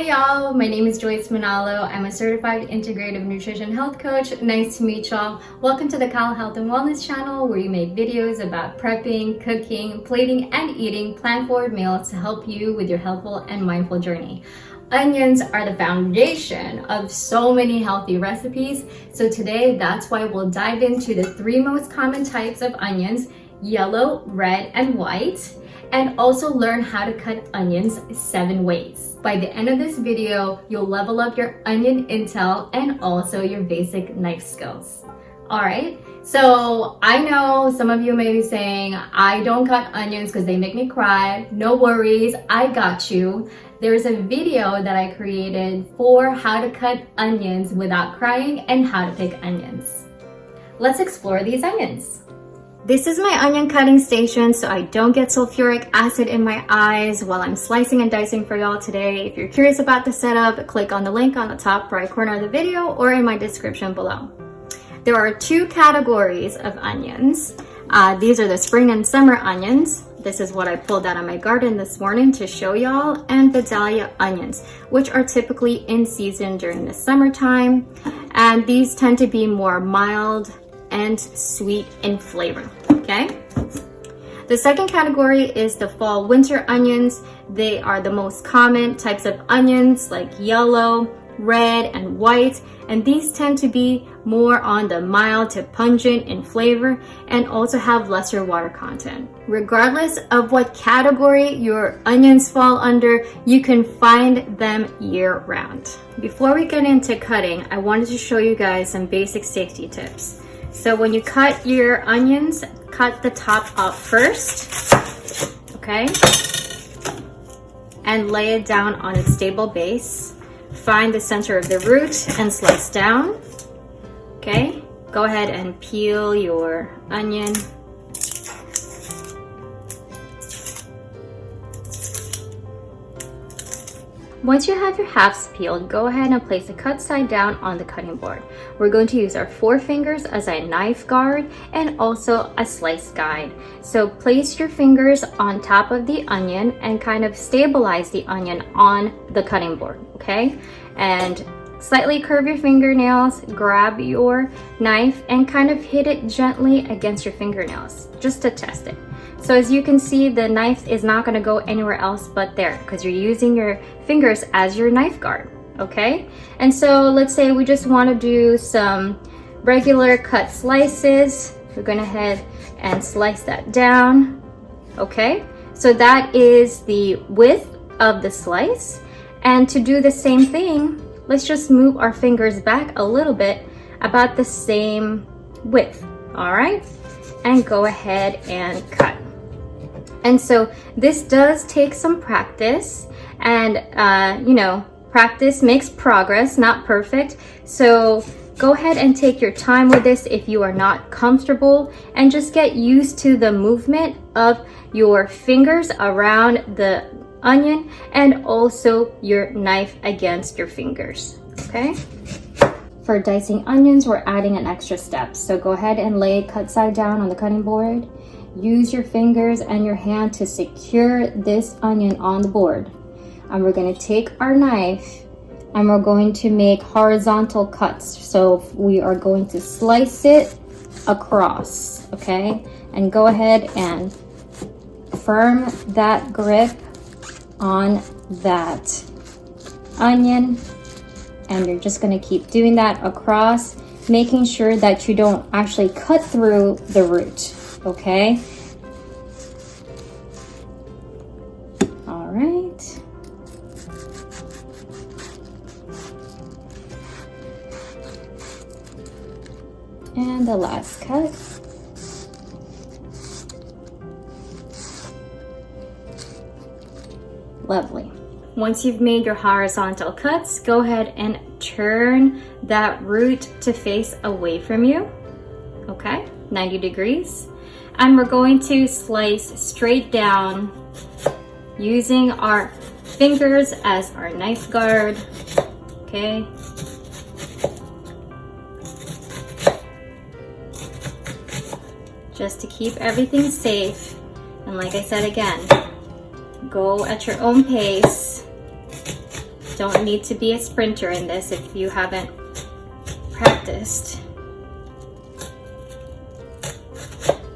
y'all, my name is Joyce Manalo. I'm a certified integrative nutrition health coach. Nice to meet y'all. Welcome to the Cal Health and Wellness channel, where you make videos about prepping, cooking, plating, and eating plant-forward meals to help you with your healthful and mindful journey. Onions are the foundation of so many healthy recipes. So today, that's why we'll dive into the 3 most common types of onions: yellow, red, and white, and also learn how to cut onions 7 ways. By the end of this video, you'll level up your onion intel and also your basic knife skills. All right, so I know some of you may be saying, I don't cut onions because they make me cry. No worries, I got you. There's a video that I created for how to cut onions without crying and how to pick onions. Let's explore these onions. This is my onion cutting station, so I don't get sulfuric acid in my eyes while I'm slicing and dicing for y'all today. If you're curious about the setup, click on the link on the top right corner of the video or in my description below. There are 2 categories of onions. These are the spring and summer onions. This is what I pulled out of my garden this morning to show y'all, and Vidalia onions, which are typically in season during the summertime. And these tend to be more mild and sweet in flavor, okay? The second category is the fall winter onions. They are the most common types of onions, like yellow, red, and white, and these tend to be more on the mild to pungent in flavor and also have lesser water content. Regardless of what category your onions fall under, you can find them year-round. Before we get into cutting, I wanted to show you guys some basic safety tips. So when you cut your onions, cut the top off first, okay? And lay it down on its stable base. Find the center of the root and slice down, okay? Go ahead and peel your onion. Once you have your halves peeled, go ahead and place the cut side down on the cutting board. We're going to use our 4 fingers as a knife guard and also a slice guide. So place your fingers on top of the onion and kind of stabilize the onion on the cutting board, okay? And slightly curve your fingernails, grab your knife and kind of hit it gently against your fingernails just to test it. So as you can see, the knife is not going to go anywhere else but there because you're using your fingers as your knife guard, okay? And so let's say we just want to do some regular cut slices. We're going to head and slice that down, okay? So that is the width of the slice. And to do the same thing, let's just move our fingers back a little bit, about the same width, all right? And go ahead and cut. And so this does take some practice, and you know, practice makes progress, not perfect. So go ahead and take your time with this if you are not comfortable, and just get used to the movement of your fingers around the onion and also your knife against your fingers, okay? For dicing onions, we're adding an extra step. So go ahead and lay it cut side down on the cutting board. Use your fingers and your hand to secure this onion on the board. And we're going to take our knife and we're going to make horizontal cuts. So we are going to slice it across, okay? And go ahead and firm that grip on that onion. And you're just going to keep doing that across, making sure that you don't actually cut through the root, okay? All right. And the last cut. Lovely. Once you've made your horizontal cuts, go ahead and turn that root to face away from you, okay, 90 degrees. And we're going to slice straight down using our fingers as our knife guard, okay. Just to keep everything safe. And like I said again, go at your own pace. don't need to be a sprinter in this if you haven't practiced.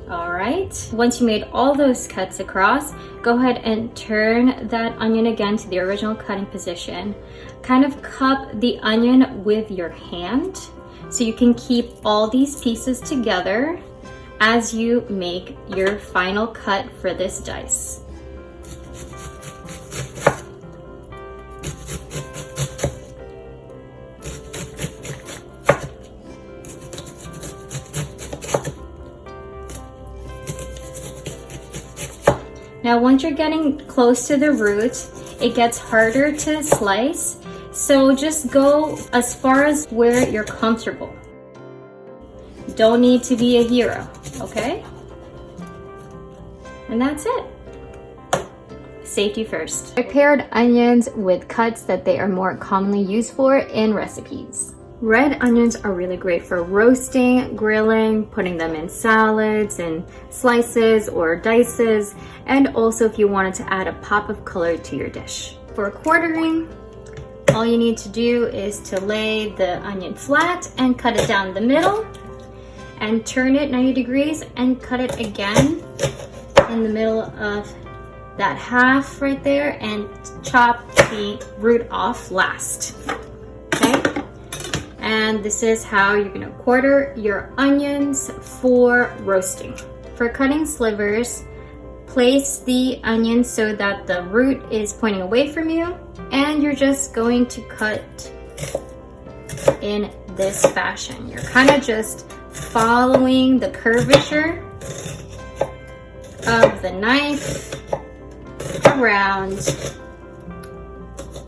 All right, once you made all those cuts across, go ahead and turn that onion again to the original cutting position. Kind of cup the onion with your hand so you can keep all these pieces together as you make your final cut for this dice. Now, once you're getting close to the root, it gets harder to slice, so just go as far as where you're comfortable. Don't need to be a hero, okay? And that's it. Safety first. I paired onions with cuts that they are more commonly used for in recipes. Red onions are really great for roasting, grilling, putting them in salads and slices or dices, and also if you wanted to add a pop of color to your dish. For quartering, all you need to do is to lay the onion flat and cut it down the middle, and turn it 90 degrees and cut it again in the middle of that half right there, and chop the root off last. Okay? And this is how you're gonna quarter your onions for roasting. For cutting slivers, place the onion so that the root is pointing away from you, and you're just going to cut in this fashion. You're kind of just following the curvature of the knife around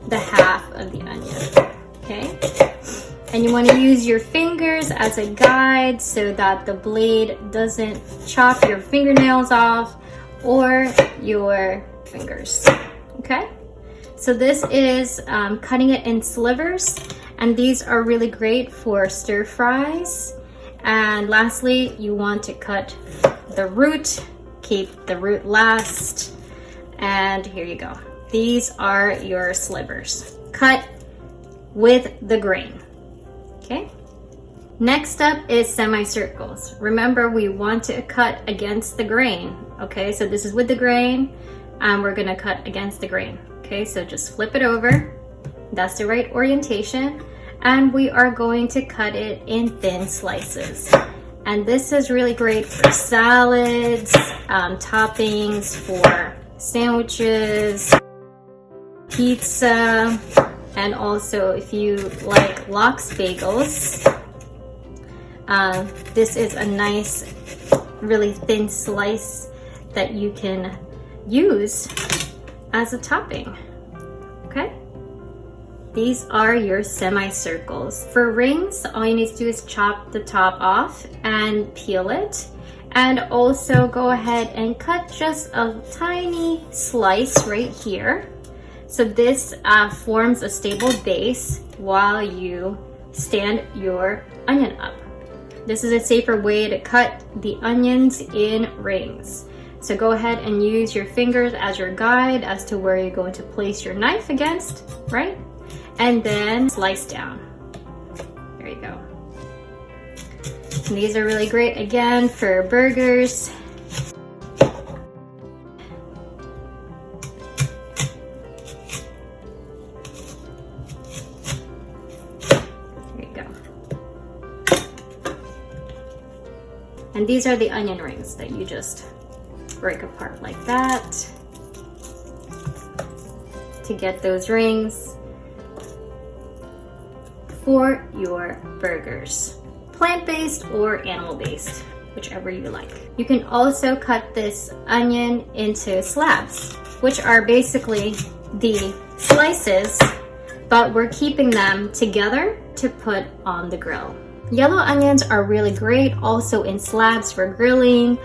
the half of the onion, okay? And you want to use your fingers as a guide so that the blade doesn't chop your fingernails off or your fingers, okay? So this is cutting it in slivers, and these are really great for stir fries. And lastly, you want to cut the root, keep the root last, and here you go. These are your slivers. Cut with the grain. Okay, next up is semicircles. Remember, we want to cut against the grain. Okay, so this is with the grain, and we're gonna cut against the grain. Okay, so just flip it over. That's the right orientation. And we are going to cut it in thin slices. And this is really great for salads, toppings, for sandwiches, pizza, and also if you like lox bagels, this is a nice, really thin slice that you can use as a topping, okay? These are your semicircles. For rings, all you need to do is chop the top off and peel it. And also go ahead and cut just a tiny slice right here. So this forms a stable base while you stand your onion up. This is a safer way to cut the onions in rings. So go ahead and use your fingers as your guide as to where you're going to place your knife against, right? And then slice down. There you go. And these are really great again for burgers. There you go. And these are the onion rings that you just break apart like that to get those rings for your burgers. Plant-based or animal-based, whichever you like. You can also cut this onion into slabs, which are basically the slices, but we're keeping them together to put on the grill. Yellow onions are really great also in slabs for grilling,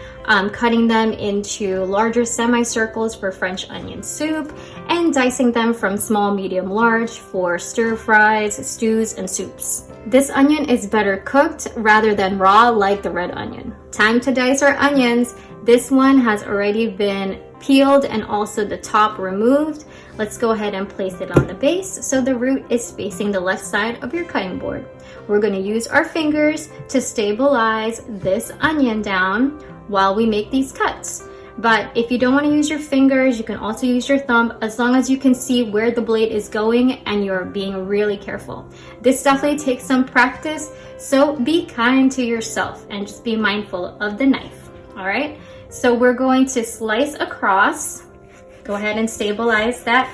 cutting them into larger semicircles for French onion soup, and dicing them from small, medium, large for stir fries, stews, and soups. This onion is better cooked rather than raw like the red onion. Time to dice our onions. This one has already been peeled and also the top removed. Let's go ahead and place it on the base so the root is facing the left side of your cutting board. We're going to use our fingers to stabilize this onion down while we make these cuts. But if you don't want to use your fingers, you can also use your thumb, as long as you can see where the blade is going and you're being really careful. This definitely takes some practice, so be kind to yourself and just be mindful of the knife. All right, so we're going to slice across. Go ahead and stabilize that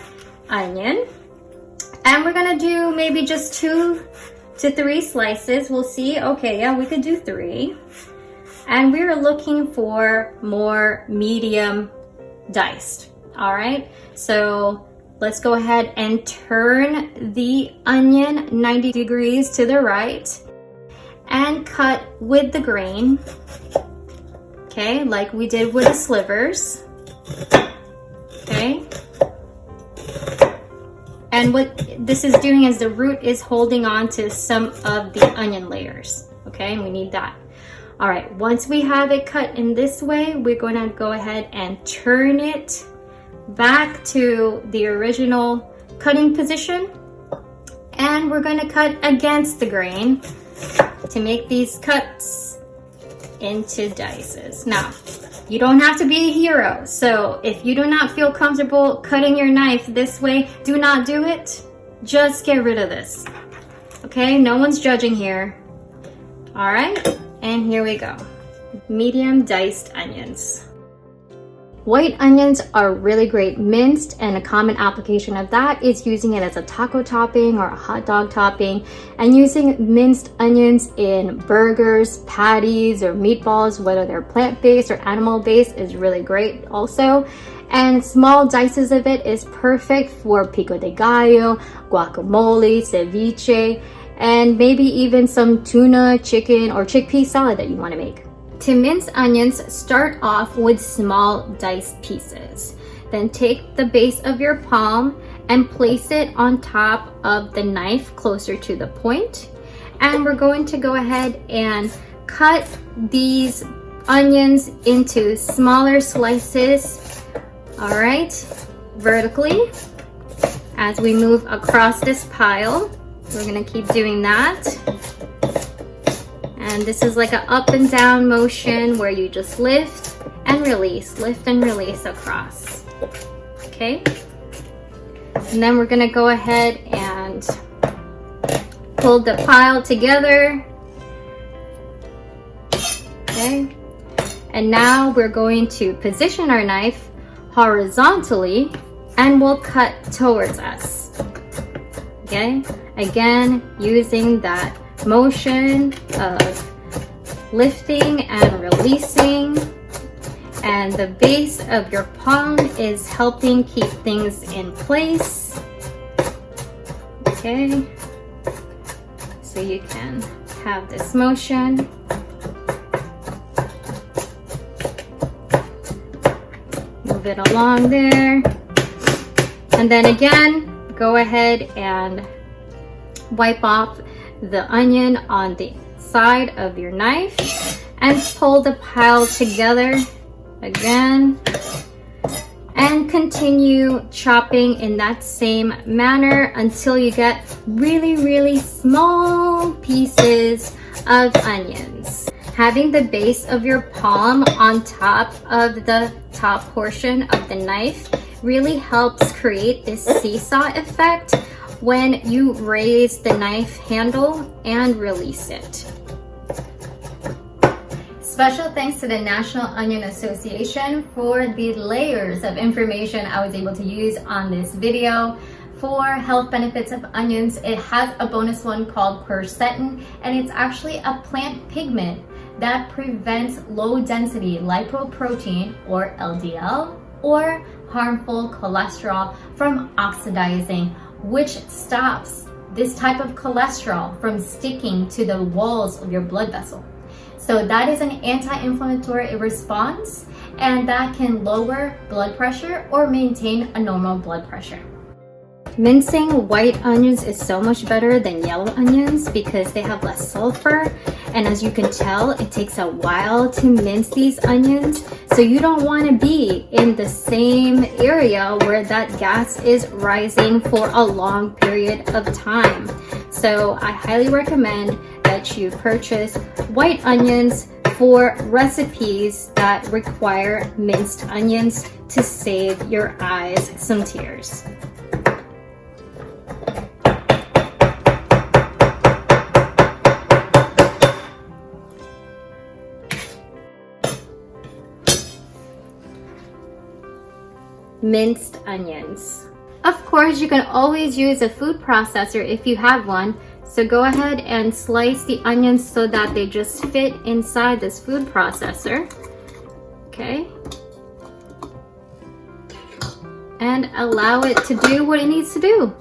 onion. And we're gonna do maybe just 2 to 3 slices. We'll see. Okay, yeah, we could do 3. And we're looking for more medium diced. All right, so let's go ahead and turn the onion 90 degrees to the right and cut with the grain. Okay, like we did with the slivers. Okay. And what this is doing is the root is holding on to some of the onion layers. Okay, and we need that. All right, once we have it cut in this way, we're going to go ahead and turn it back to the original cutting position. And we're going to cut against the grain to make these cuts into dices. Now, you don't have to be a hero. So if you do not feel comfortable cutting your knife this way, do not do it. Just get rid of this. Okay, no one's judging here. All right. And here we go. Medium diced onions. White onions are really great minced, and a common application of that is using it as a taco topping or a hot dog topping, and using minced onions in burgers, patties, or meatballs, whether they're plant-based or animal-based, is really great also. And small dices of it is perfect for pico de gallo, guacamole, ceviche, and maybe even some tuna, chicken, or chickpea salad that you want to make. To mince onions, start off with small diced pieces. Then take the base of your palm and place it on top of the knife closer to the point. And we're going to go ahead and cut these onions into smaller slices, all right, vertically. As we move across this pile, we're gonna keep doing that. And this is like an up and down motion where you just lift and release across. Okay. And then we're gonna go ahead and pull the pile together. Okay. And now we're going to position our knife horizontally and we'll cut towards us. Okay. Again, using that motion of lifting and releasing, and the base of your palm is helping keep things in place. Okay, so you can have this motion. Move it along there, and then again, go ahead and wipe off the onion on the side of your knife and pull the pile together again, and continue chopping in that same manner until you get really small pieces of onions. Having the base of your palm on top of the top portion of the knife really helps create this seesaw effect when you raise the knife handle and release it. Special thanks to the National Onion Association for the layers of information I was able to use on this video. For health benefits of onions, it has a bonus one called Quercetin, and it's actually a plant pigment that prevents low density lipoprotein, or LDL, or harmful cholesterol from oxidizing, which stops this type of cholesterol from sticking to the walls of your blood vessel. So that is an anti-inflammatory response, and that can lower blood pressure or maintain a normal blood pressure. Mincing white onions is so much better than yellow onions because they have less sulfur, And as you can tell, it takes a while to mince these onions. So you don't want to be in the same area where that gas is rising for a long period of time. So I highly recommend that you purchase white onions for recipes that require minced onions to save your eyes some tears. Minced onions. Of course, you can always use a food processor if you have one. So go ahead and slice the onions so that they just fit inside this food processor. Okay. And allow it to do what it needs to do.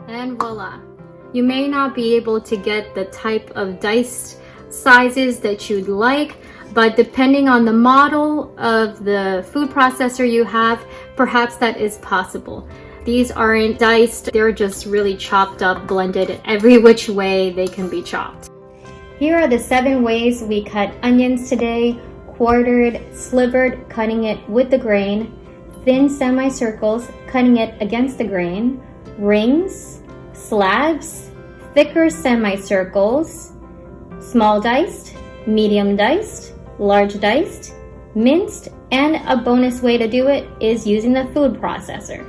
And voila. You may not be able to get the type of diced sizes that you'd like, but depending on the model of the food processor you have, perhaps that is possible. These aren't diced, they're just really chopped up, blended every which way they can be chopped. Here are the 7 ways we cut onions today: quartered, slivered, cutting it with the grain; thin semicircles, cutting it against the grain; rings; slabs; thicker semicircles; small diced, medium diced, large diced, minced, and a bonus way to do it is using the food processor.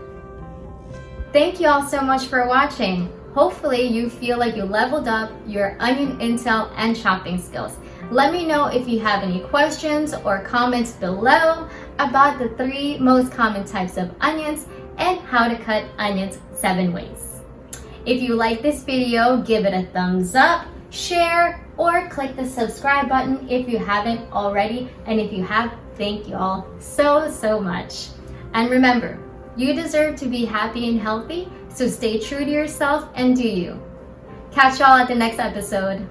Thank you all so much for watching. Hopefully you feel like you leveled up your onion intel and chopping skills. Let me know if you have any questions or comments below about the 3 most common types of onions and how to cut onions 7 ways. If you like this video, give it a thumbs up, share, or click the subscribe button if you haven't already. And if you have, thank you all so much. And remember, you deserve to be happy and healthy, so stay true to yourself and do you. Catch y'all at the next episode.